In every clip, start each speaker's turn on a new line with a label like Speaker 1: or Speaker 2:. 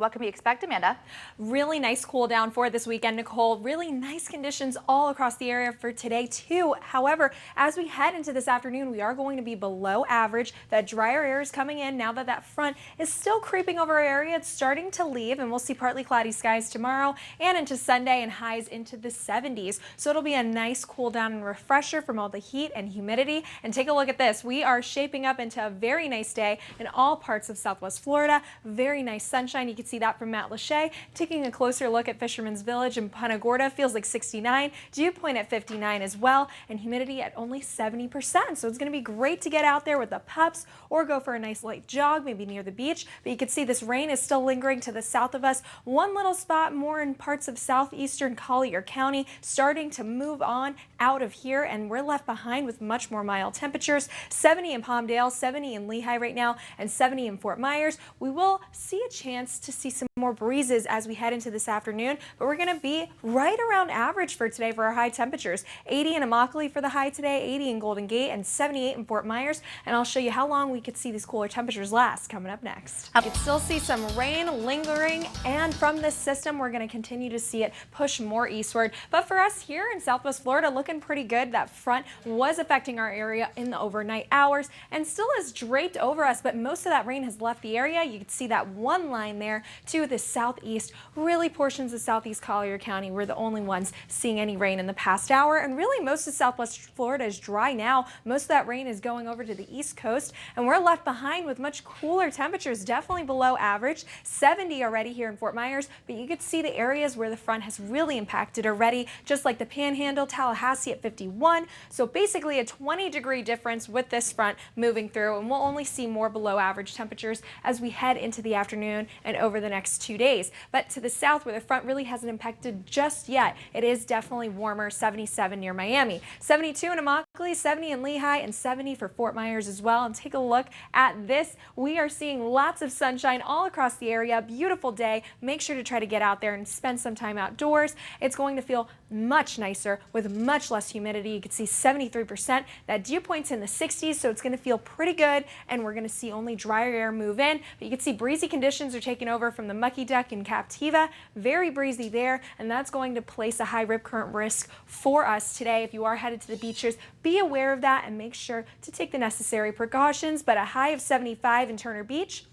Speaker 1: What can we expect, Amanda?
Speaker 2: Really nice cool down for this weekend, Nicole. Really nice conditions all across the area for today, too. However, as we head into this afternoon, we are going to be below average. That drier air is coming in now that front is still creeping over our area. It's starting to leave, and we'll see partly cloudy skies tomorrow and into Sunday and highs into the 70s. So it'll be a nice cool down and refresher from all the heat and humidity. And take a look at this. We are shaping up into a very nice day in all parts of Southwest Florida. Very nice sunshine. You can see that from Matt Lachey. Taking a closer look at Fisherman's Village in Punta Gorda, feels like 69. Dew point at 59 as well, and humidity at only 70%. So it's going to be great to get out there with the pups or go for a nice light jog, maybe near the beach. But you can see this rain is still lingering to the south of us. One little spot more in parts of southeastern Collier County, starting to move on out of here, and we're left behind with much more mild temperatures. 70 in Palmdale, 70 in Lehigh right now, and 70 in Fort Myers. We will see a chance to see some more breezes as we head into this afternoon, but we're going to be right around average for today for our high temperatures. 80 in Immokalee for the high today, 80 in Golden Gate, and 78 in Fort Myers. And I'll show you how long we could see these cooler temperatures last coming up next. You can still see some rain lingering, and from this system, we're going to continue to see it push more eastward. But for us here in Southwest Florida, looking pretty good. That front was affecting our area in the overnight hours and still is draped over us, but most of that rain has left the area. You can see that one line there to the southeast. Really, portions of southeast Collier County were the only ones seeing any rain in the past hour, and really most of Southwest Florida is dry now. Most of that rain is going over to the east coast, and we're left behind with much cooler temperatures, definitely below average. 70 already here in Fort Myers, but you could see the areas where the front has really impacted already, just like the Panhandle, Tallahassee at 51. So basically a 20-degree difference with this front moving through, and we'll only see more below average temperatures as we head into the afternoon and over the next 2 days. But to the south, where the front really hasn't impacted just yet, it is definitely warmer. 77 near Miami, 72 in Immokalee, 70 in Lehigh, and 70 for Fort Myers as well. And take a look at this. We are seeing lots of sunshine all across the area. Beautiful day. Make sure to try to get out there and spend some time outdoors. It's going to feel much nicer with much less humidity. You can see 73%. That dew point's in the 60s, so it's going to feel pretty good, and we're going to see only drier air move in. But you can see breezy conditions are taking over from the Mucky Duck in Captiva. Very breezy there, and that's going to place a high rip current risk for us today. If you are headed to the beaches, be aware of that and make sure to take the necessary precautions. But a high of 75 in Turner Beach.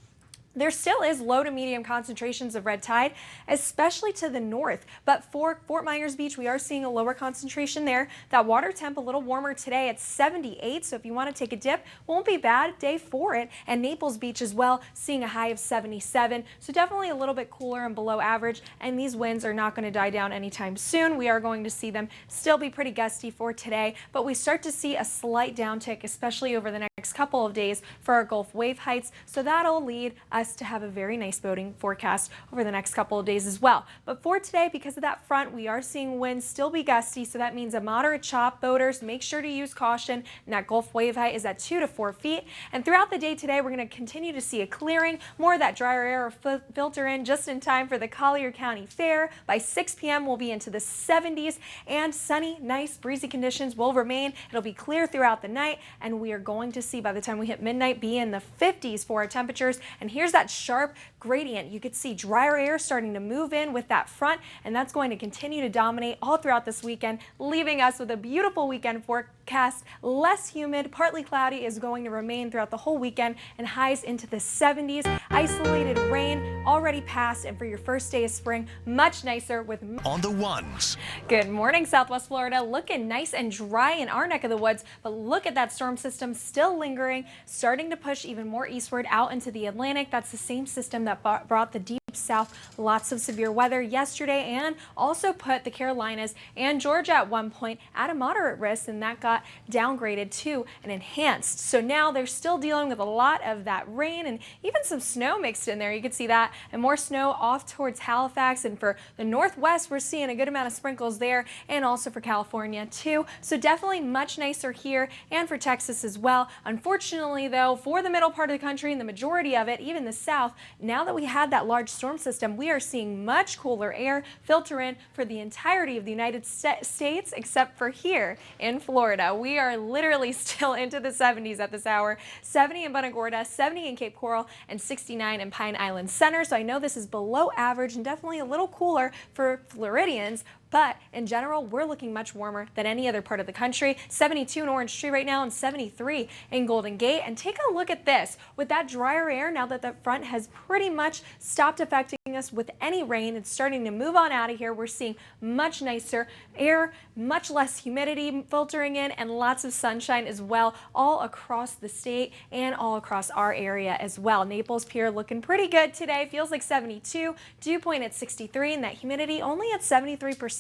Speaker 2: There still is low to medium concentrations of red tide, especially to the north. But for Fort Myers Beach, we are seeing a lower concentration there. That water temp a little warmer today at 78. So if you want to take a dip, won't be bad day for it. And Naples Beach as well, seeing a high of 77. So definitely a little bit cooler and below average. And these winds are not going to die down anytime soon. We are going to see them still be pretty gusty for today. But we start to see a slight downtick, especially over the next couple of days for our Gulf wave heights. So that'll lead us to have a very nice boating forecast over the next couple of days as well. But for today, because of that front, we are seeing winds still be gusty, so that means a moderate chop. Boaters, make sure to use caution, and that Gulf wave height is at 2 to 4 feet. And throughout the day today, we're going to continue to see a clearing. More of that drier air will filter in just in time for the Collier County Fair. By 6 p.m., we'll be into the 70s, and sunny, nice, breezy conditions will remain. It'll be clear throughout the night, and we are going to see by the time we hit midnight be in the 50s for our temperatures. And here's that sharp gradient. You could see drier air starting to move in with that front, and that's going to continue to dominate all throughout this weekend, leaving us with a beautiful weekend forecast. Less humid, partly cloudy is going to remain throughout the whole weekend, and highs into the 70s. Isolated rain already passed, and for your first day of spring, much nicer with
Speaker 3: on the ones.
Speaker 2: Good morning, Southwest Florida. Looking nice and dry in our neck of the woods, but look at that storm system still lingering, starting to push even more eastward out into the Atlantic. That's the same system that brought the deep south lots of severe weather yesterday, and also put the Carolinas and Georgia at one point at a moderate risk, and that got downgraded to an enhanced. So now they're still dealing with a lot of that rain and even some snow mixed in there. You can see that, and more snow off towards Halifax, and for the northwest we're seeing a good amount of sprinkles there, and also for California too. So definitely much nicer here, and for Texas as well. Unfortunately though, for the middle part of the country and the majority of it, even the south, now that we had that large storm storm system, we are seeing much cooler air filter in for the entirety of the United States, except for here in Florida. We are literally still into the 70s at this hour. 70 in Punta Gorda, 70 in Cape Coral, and 69 in Pine Island Center. So I know this is below average and definitely a little cooler for Floridians. But in general, we're looking much warmer than any other part of the country. 72 in Orange Tree right now and 73 in Golden Gate. And take a look at this. With that drier air, now that the front has pretty much stopped affecting us with any rain, it's starting to move on out of here. We're seeing much nicer air, much less humidity filtering in, and lots of sunshine as well, all across the state and all across our area as well. Naples Pier looking pretty good today. Feels like 72. Dew point at 63, and that humidity only at 73%.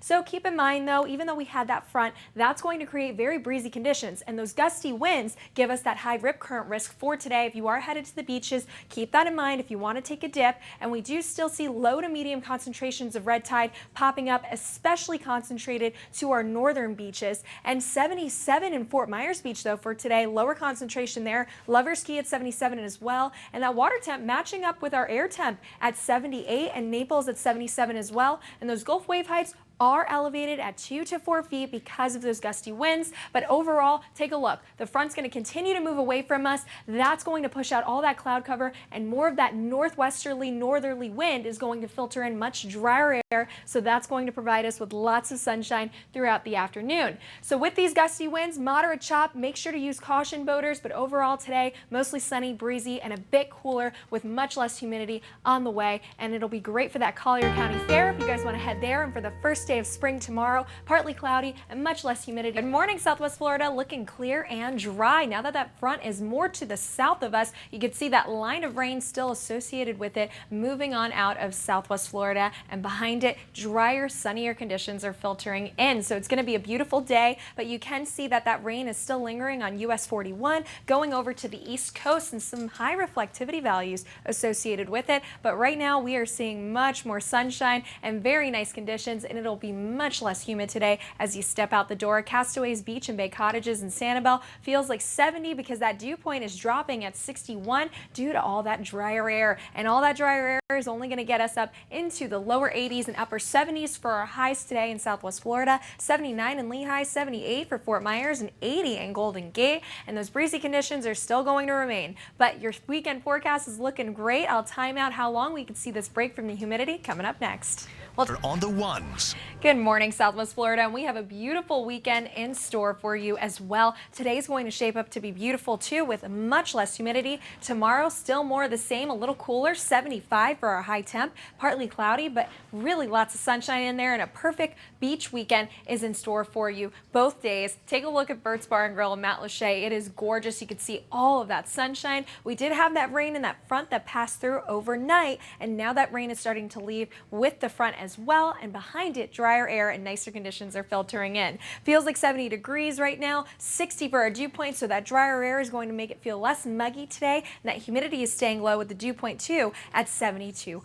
Speaker 2: So keep in mind though, even though we had that front, that's going to create very breezy conditions, and those gusty winds give us that high rip current risk for today. If you are headed to the beaches, keep that in mind if you want to take a dip. And we do still see low to medium concentrations of red tide popping up, especially concentrated to our northern beaches. And 77 in Fort Myers Beach though for today, lower concentration there. Lovers Key at 77 as well, and that water temp matching up with our air temp at 78, and Naples at 77 as well. And those Gulf wave heights are elevated at 2 to 4 feet because of those gusty winds. But overall, take a look. The front's going to continue to move away from us. That's going to push out all that cloud cover, and more of that northwesterly, northerly wind is going to filter in much drier air. So that's going to provide us with lots of sunshine throughout the afternoon. So with these gusty winds, moderate chop, make sure to use caution, boaters. But overall today, mostly sunny, breezy, and a bit cooler with much less humidity on the way. And it'll be great for that Collier County Fair if you guys want to head there. And for the first day of spring tomorrow, partly cloudy and much less humidity. Good morning, Southwest Florida, looking clear and dry. Now that that front is more to the south of us, you can see that line of rain still associated with it moving on out of Southwest Florida, and behind it, drier, sunnier conditions are filtering in. So it's going to be a beautiful day, but you can see that that rain is still lingering on US 41, going over to the East Coast, and some high reflectivity values associated with it. But right now we are seeing much more sunshine and very nice conditions, and it'll be much less humid today as you step out the door. Castaways Beach and Bay Cottages in Sanibel feels like 70 because that dew point is dropping at 61 due to all that drier air. And all that drier air is only going to get us up into the lower 80s and upper 70s for our highs today in Southwest Florida. 79 in Lehigh, 78 for Fort Myers, and 80 in Golden Gate. And those breezy conditions are still going to remain. But your weekend forecast is looking great. I'll time out how long we can see this break from the humidity coming up next.
Speaker 1: Well, on the ones.
Speaker 2: Good morning, Southwest Florida, and we have a beautiful weekend in store for you as well. Today's going to shape up to be beautiful too, with much less humidity. Tomorrow, still more of the same, a little cooler, 75 for our high temp, partly cloudy, but really lots of sunshine in there, and a perfect beach weekend is in store for you both days. Take a look at Bert's Bar and Grill in Mount Lachey. It is gorgeous. You can see all of that sunshine. We did have that rain in that front that passed through overnight, and now that rain is starting to leave with the front as well, and behind it, drier air and nicer conditions are filtering in. Feels like 70 degrees right now, 60 for our dew point, so that drier air is going to make it feel less muggy today, and that humidity is staying low with the dew point too at 72%.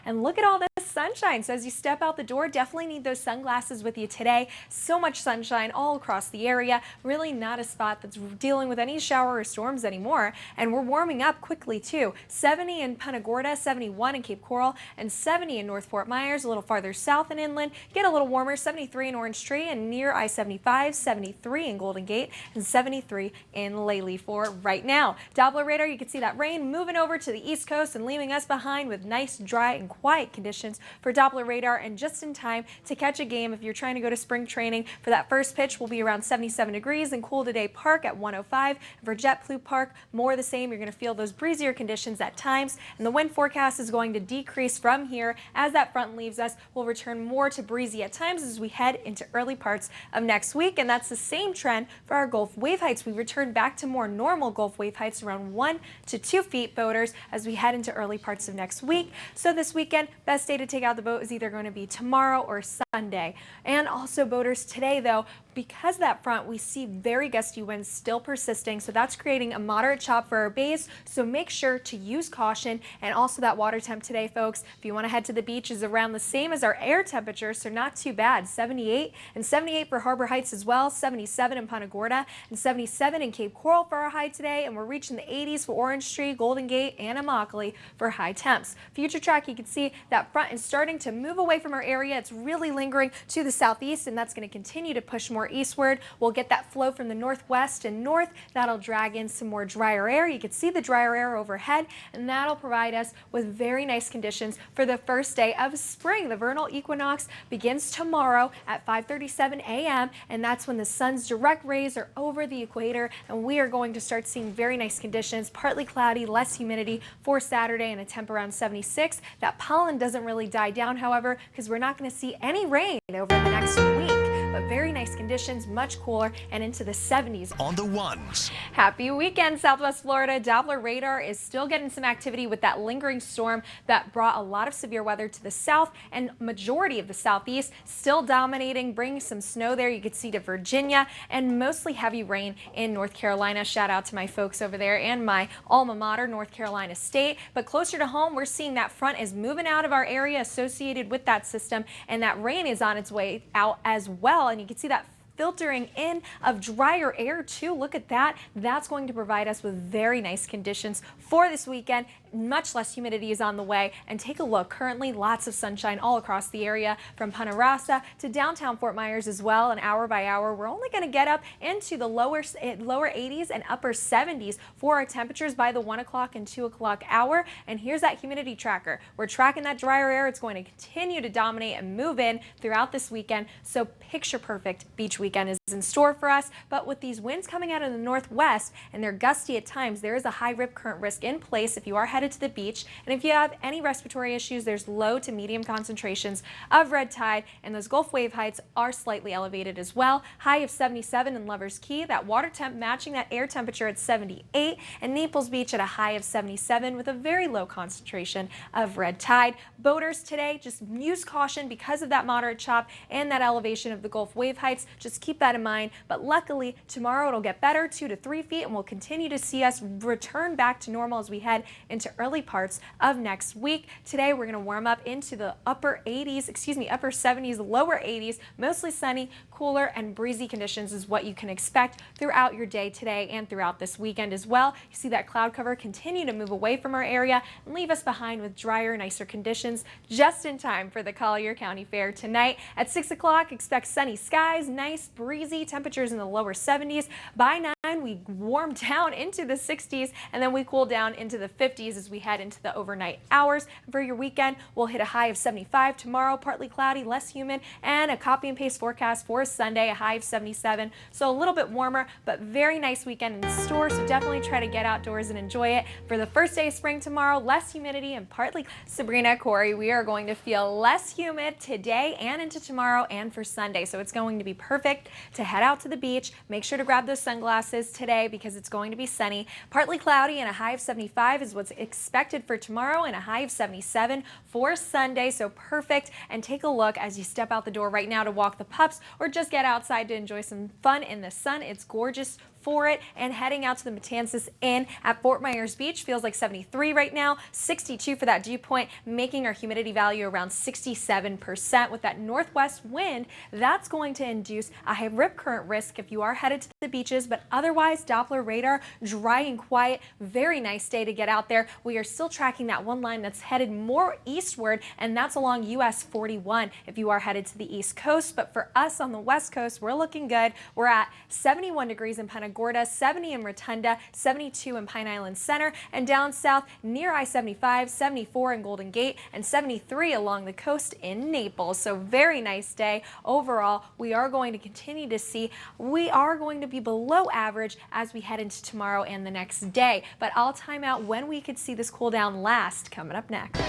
Speaker 2: And look at all this sunshine. So as you step out the door, definitely need those sunglasses with you today. So much sunshine all across the area. Really not a spot that's dealing with any shower or storms anymore. And we're warming up quickly too. 70 in Punta Gorda, 71 in Cape Coral, and 70 in North Fort Myers. A little farther south and inland, get a little warmer. 73 in Orange Tree and near I-75, 73 in Golden Gate, and 73 in Lely for right now. Doppler radar, you can see that rain moving over to the East Coast and leaving us behind with nice, dry, and quiet conditions for Doppler radar, and just in time to catch a game if you're trying to go to spring training. For that first pitch, will be around 77 degrees in Cool Today Park at 105. For JetBlue Park, more of the same. You're going to feel those breezier conditions at times, and the wind forecast is going to decrease from here as that front leaves us. We'll return more to breezy at times as we head into early parts of next week, and that's the same trend for our Gulf wave heights. We return back to more normal Gulf wave heights around 1 to 2 feet, boaters, as we head into early parts of next week. So this weekend, best day to take out the boat is either going to be tomorrow or Sunday. And also boaters today though, because of that front, we see very gusty winds still persisting, so that's creating a moderate chop for our bays, so make sure to use caution. And also that water temp today, folks, if you want to head to the beach, is around the same as our air temperature, so not too bad. 78 and 78 for Harbor Heights as well, 77 in Punta Gorda, and 77 in Cape Coral for our high today, and we're reaching the 80s for Orange Tree, Golden Gate, and Immokalee for high temps. Future track, you can see that front is starting to move away from our area. It's really lingering to the southeast, and that's going to continue to push more eastward. We'll get that flow from the northwest and north. That'll drag in some more drier air. You can see the drier air overhead, and that'll provide us with very nice conditions for the first day of spring. The vernal equinox begins tomorrow at 5:37 a.m., and that's when the sun's direct rays are over the equator, and we are going to start seeing very nice conditions, partly cloudy, less humidity for Saturday, and a temp around 76. That pollen doesn't really die down, however, because we're not going to see any rain over the next week. But very nice conditions, much cooler, and into the 70s.
Speaker 1: On the ones.
Speaker 2: Happy weekend, Southwest Florida. Doppler radar is still getting some activity with that lingering storm that brought a lot of severe weather to the south, and majority of the southeast still dominating, bringing some snow there. You could see to Virginia, and mostly heavy rain in North Carolina. Shout out to my folks over there and my alma mater, North Carolina State. But closer to home, we're seeing that front is moving out of our area associated with that system, and that rain is on its way out as well. And you can see that filtering in of drier air too. Look at that. That's going to provide us with very nice conditions for this weekend. Much less humidity is on the way, and take a look. Currently lots of sunshine all across the area from Punta Rasa to downtown Fort Myers as well, and hour by hour we're only going to get up into the lower 80s and upper 70s for our temperatures by the 1 o'clock and 2 o'clock hour. And here's that humidity tracker. We're tracking that drier air. It's going to continue to dominate and move in throughout this weekend, so picture perfect beach weekend is in store for us. But with these winds coming out of the northwest and they're gusty at times, there is a high rip current risk in place if you are headed to the beach. And if you have any respiratory issues, there's low to medium concentrations of red tide, and those Gulf wave heights are slightly elevated as well. High of 77 in Lovers Key, that water temp matching that air temperature at 78, and Naples Beach at a high of 77 with a very low concentration of red tide. Boaters today, just use caution because of that moderate chop and that elevation of the Gulf wave heights. Just keep that in mind. But luckily tomorrow it'll get better, 2 to 3 feet, and we'll continue to see us return back to normal as we head into early parts of next week. Today we're going to warm up into the upper 70s, lower 80s, mostly sunny, cooler, and breezy conditions is what you can expect throughout your day today and throughout this weekend as well. You see that cloud cover continue to move away from our area and leave us behind with drier, nicer conditions just in time for the Collier County Fair tonight. At 6 o'clock, expect sunny skies, nice breezy temperatures in the lower 70s. By 9, we warm down into the 60s, and then we cool down into the 50s as we head into the overnight hours. For your weekend, we'll hit a high of 75 tomorrow, partly cloudy, less humid, and a copy and paste forecast for Sunday, a high of 77. So a little bit warmer, but very nice weekend in store. So definitely try to get outdoors and enjoy it. For the first day of spring tomorrow, less humidity and partly. Sabrina, Corey, we are going to feel less humid today and into tomorrow and for Sunday. So it's going to be perfect to head out to the beach. Make sure to grab those sunglasses today because it's going to be sunny. Partly cloudy and a high of 75 is what's expected for tomorrow, and a high of 77 for Sunday. So perfect. And take a look as you step out the door right now to walk the pups or just get outside to enjoy some fun in the sun. It's gorgeous for it. And heading out to the Matanzas Inn at Fort Myers Beach feels like 73 right now, 62 for that dew point, making our humidity value around 67%. With that northwest wind, that's going to induce a high rip current risk if you are headed to the beaches, but otherwise Doppler radar dry and quiet. Very nice day to get out there. We are still tracking that one line that's headed more eastward, and that's along US 41 if you are headed to the east coast. But for us on the west coast, we're looking good. We're at 71 degrees in Punta Gorda, 70 in Rotunda, 72 in Pine Island Center, and down south near I-75, 74 in Golden Gate, and 73 along the coast in Naples. So very nice day. Overall, we are going to continue to see, we are going to be below average as we head into tomorrow and the next day. But I'll time out when we could see this cool down last coming up next.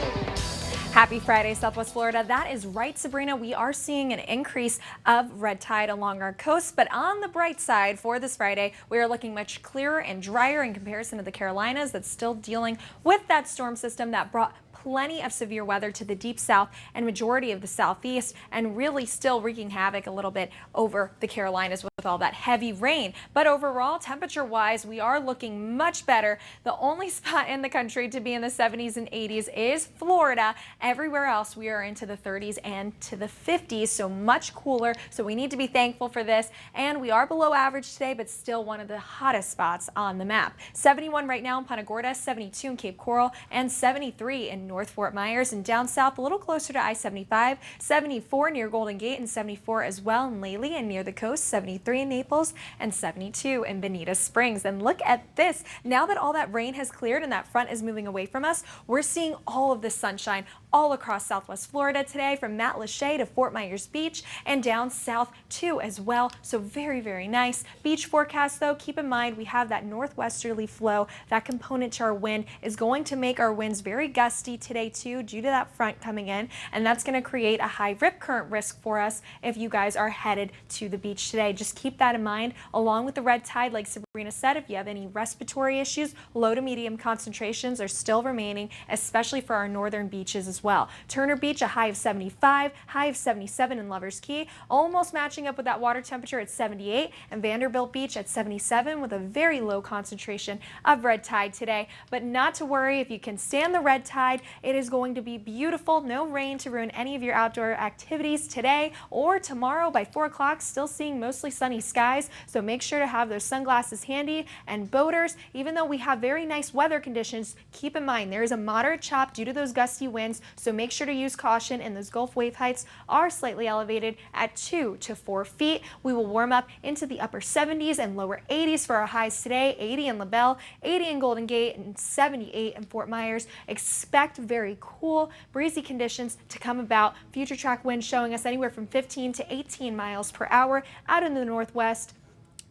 Speaker 2: Happy Friday, Southwest Florida. That is right, Sabrina. We are seeing an increase of red tide along our coast, but on the bright side for this Friday, we are looking much clearer and drier in comparison to the Carolinas that's still dealing with that storm system that brought plenty of severe weather to the deep south and majority of the southeast, and really still wreaking havoc a little bit over the Carolinas with all that heavy rain. But overall, temperature-wise, we are looking much better. The only spot in the country to be in the 70s and 80s is Florida. Everywhere else, we are into the 30s and to the 50s, so much cooler. So we need to be thankful for this. And we are below average today, but still one of the hottest spots on the map. 71 right now in Punta Gorda, 72 in Cape Coral, and 73 in North Fort Myers. And down south, a little closer to I-75, 74 near Golden Gate, and 74 as well in Lely and near the coast, 73 in Naples, and 72 in Bonita Springs. And look at this. Now that all that rain has cleared and that front is moving away from us, we're seeing all of the sunshine all across Southwest Florida today, from Matlacha to Fort Myers Beach and down south too as well. So very, very nice. Beach forecast though, keep in mind we have that northwesterly flow. That component to our wind is going to make our winds very gusty today too, due to that front coming in, and that's going to create a high rip current risk for us if you guys are headed to the beach today. Just keep that in mind, along with the red tide. Like Sabrina said, if you have any respiratory issues, low to medium concentrations are still remaining, especially for our northern beaches as well. Turner Beach, a high of 75, high of 77 in Lovers Key, almost matching up with that water temperature at 78, and Vanderbilt Beach at 77 with a very low concentration of red tide today. But not to worry, if you can stand the red tide, it is going to be beautiful. No rain to ruin any of your outdoor activities today or tomorrow. By 4 o'clock, still seeing mostly sunny skies, so make sure to have those sunglasses handy. And boaters, even though we have very nice weather conditions, keep in mind there is a moderate chop due to those gusty winds, so make sure to use caution, and those Gulf wave heights are slightly elevated at 2 to 4 feet. We will warm up into the upper 70s and lower 80s for our highs today, 80 in LaBelle, 80 in Golden Gate, and 78 in Fort Myers. Expect very cool, breezy conditions to come about. Future track winds showing us anywhere from 15 to 18 miles per hour out in the northwest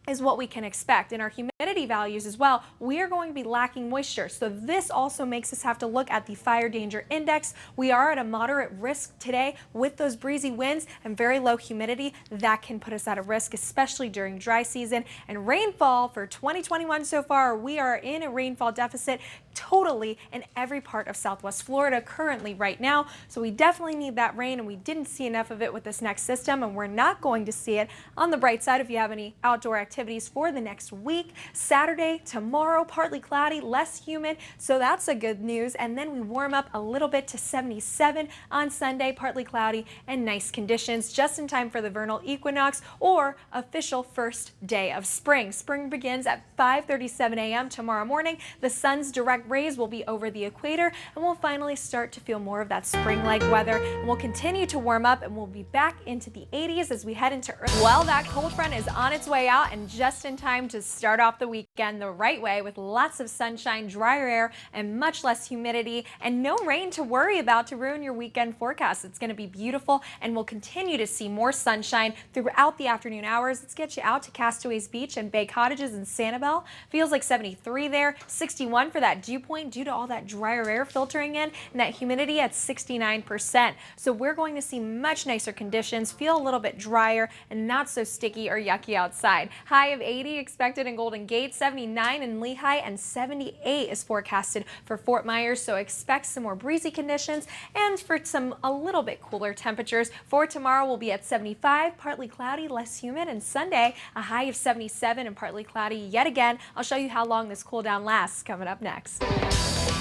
Speaker 2: is what we can expect. In our humidity values as well, we are going to be lacking moisture. So this also makes us have to look at the fire danger index. We are at a moderate risk today with those breezy winds and very low humidity. That can put us at a risk, especially during dry season. And rainfall for 2021 so far, we are in a rainfall deficit totally in every part of Southwest Florida currently right now. So we definitely need that rain, and we didn't see enough of it with this next system, and we're not going to see it. On the bright side, if you have any outdoor activities for the next week, Saturday, tomorrow, partly cloudy, less humid, so that's a good news. And then we warm up a little bit to 77 on Sunday, partly cloudy and nice conditions, just in time for the vernal equinox or official first day of spring. Spring begins at 5:37 a.m. tomorrow morning. The sun's direct rays will be over the equator, and we'll finally start to feel more of that spring-like weather, and we'll continue to warm up, and we'll be back into the 80s as we head into early. Well, that cold front is on its way out, and just in time to start off the weekend the right way, with lots of sunshine, drier air, and much less humidity, and no rain to worry about to ruin your weekend forecast. It's going to be beautiful, and we'll continue to see more sunshine throughout the afternoon hours. Let's get you out to Castaways Beach and Bay Cottages in Sanibel. Feels like 73 there, 61 for that dew point due to all that drier air filtering in, and that humidity at 69%. So we're going to see much nicer conditions, feel a little bit drier and not so sticky or yucky outside. High of 80 expected in Golden Gate, 79 in Lehigh, and 78 is forecasted for Fort Myers. So expect some more breezy conditions, and for some a little bit cooler temperatures. For tomorrow, we'll be at 75, partly cloudy, less humid, and Sunday a high of 77 and partly cloudy yet again. I'll show you how long this cool down lasts coming up next.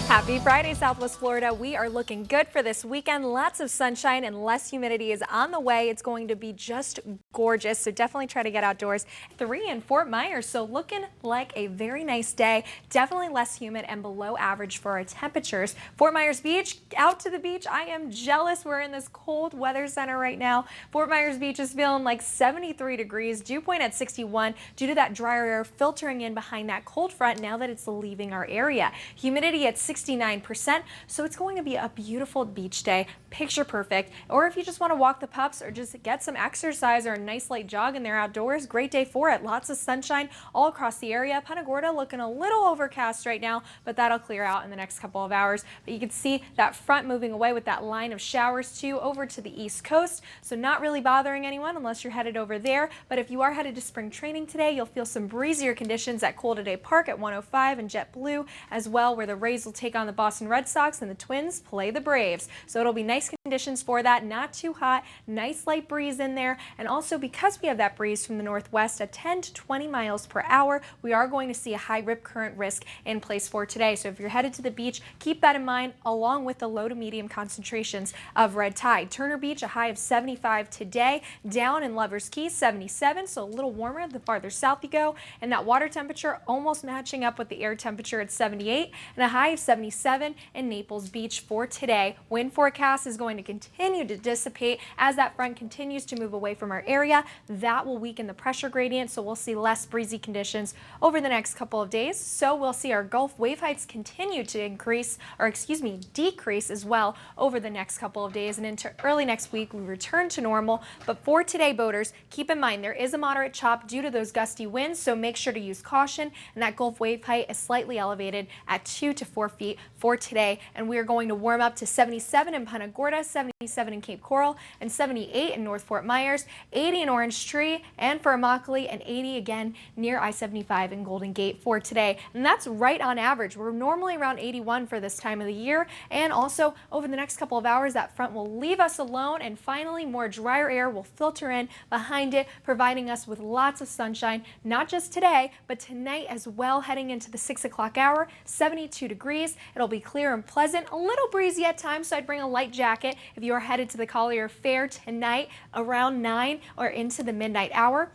Speaker 2: Happy Friday, Southwest Florida. We are looking good for this weekend. Lots of sunshine and less humidity is on the way. It's going to be just gorgeous, so definitely try to get outdoors. 3 in Fort Myers, so looking like a very nice day. Definitely less humid and below average for our temperatures. Fort Myers Beach, out to the beach. I am jealous. We're in this cold weather center right now. Fort Myers Beach is feeling like 73 degrees, dew point at 61 due to that drier air filtering in behind that cold front now that it's leaving our area. Humidity at 69%, so it's going to be a beautiful beach day, picture perfect. Or if you just want to walk the pups or just get some exercise or a nice light jog in there outdoors, great day for it. Lots of sunshine all across the area. Punta Gorda looking a little overcast right now, but that'll clear out in the next couple of hours. But you can see that front moving away with that line of showers too over to the east coast, so not really bothering anyone unless you're headed over there. But if you are headed to spring training today, you'll feel some breezier conditions at Cool Today Park at 105 and JetBlue as well, where the rays will take take on the Boston Red Sox, and the Twins play the Braves. So it'll be nice conditions for that, not too hot, nice light breeze in there. And also because we have that breeze from the northwest at 10 to 20 miles per hour, we are going to see a high rip current risk in place for today. So if you're headed to the beach, keep that in mind, along with the low to medium concentrations of red tide. Turner Beach, a high of 75 today. Down in Lovers Key, 77, so a little warmer the farther south you go. And that water temperature almost matching up with the air temperature at 78, and a high of 77 in Naples Beach for today. Wind forecast is going to continue to dissipate as that front continues to move away from our area. That will weaken the pressure gradient, so we'll see less breezy conditions over the next couple of days. So we'll see our Gulf wave heights continue to decrease as well over the next couple of days, and into early next week we return to normal. But for today, boaters, keep in mind there is a moderate chop due to those gusty winds, so make sure to use caution. And that Gulf wave height is slightly elevated at 2 to 4 feet for today. And we are going to warm up to 77 in Punta Gorda, 77 in Cape Coral, and 78 in North Fort Myers, 80 in Orange Tree and for Immokalee, and 80 again near I-75 in Golden Gate for today. And that's right on average. We're normally around 81 for this time of the year. And also over the next couple of hours, that front will leave us alone, and finally more drier air will filter in behind it, providing us with lots of sunshine, not just today, but tonight as well. Heading into the 6 o'clock hour, 72 degrees. It'll be clear and pleasant, a little breezy at times, so I'd bring a light jacket if you are headed to the Collier Fair tonight around 9 or into the midnight hour.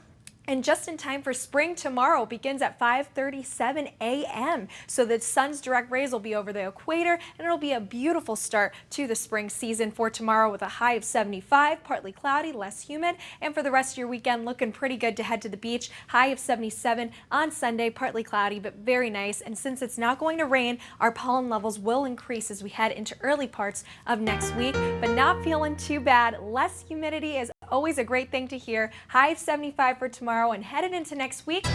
Speaker 2: And just in time for spring tomorrow begins at 5:37 a.m. So the sun's direct rays will be over the equator, and it'll be a beautiful start to the spring season for tomorrow, with a high of 75, partly cloudy, less humid. And for the rest of your weekend, looking pretty good to head to the beach. High of 77 on Sunday, partly cloudy, but very nice. And since it's not going to rain, our pollen levels will increase as we head into early parts of next week, but not feeling too bad. Less humidity is always a great thing to hear. High of 75 for tomorrow, and headed into next week.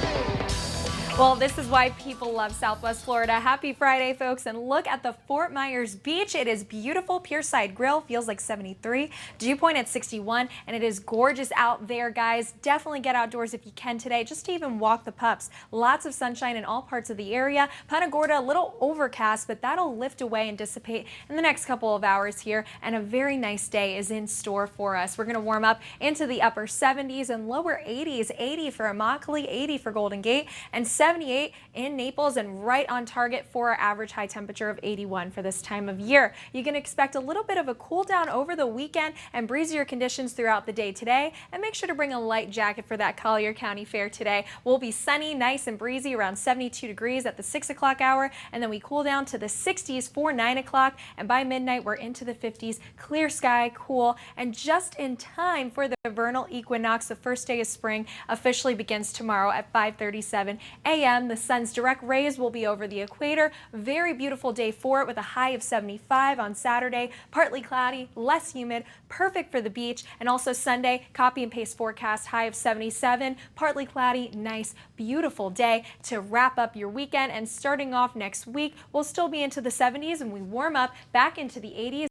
Speaker 2: Well, this is why people love Southwest Florida. Happy Friday, folks, and look at the Fort Myers Beach. It is beautiful. Pierside Grill feels like 73. Dew Point at 61, and it is gorgeous out there, guys. Definitely get outdoors if you can today, just to even walk the pups. Lots of sunshine in all parts of the area. Punta Gorda, a little overcast, but that'll lift away and dissipate in the next couple of hours here, and a very nice day is in store for us. We're going to warm up into the upper 70s and lower 80s, 80 for Immokalee, 80 for Golden Gate, and 78 in Naples, and right on target for our average high temperature of 81 for this time of year. You can expect a little bit of a cool down over the weekend and breezier conditions throughout the day today, and make sure to bring a light jacket for that Collier County Fair today. We'll be sunny, nice and breezy, around 72 degrees at the 6 o'clock hour, and then we cool down to the 60s for 9 o'clock, and by midnight we're into the 50s, clear sky, cool, and just in time for the vernal equinox. The first day of spring officially begins tomorrow at 5:37 a.m. The sun's direct rays will be over the equator. Very beautiful day for it, with a high of 75 on Saturday, partly cloudy, less humid, perfect for the beach. And also Sunday, copy and paste forecast, high of 77, partly cloudy, nice, beautiful day to wrap up your weekend. And starting off next week, we'll still be into the 70s, and we warm up back into the 80s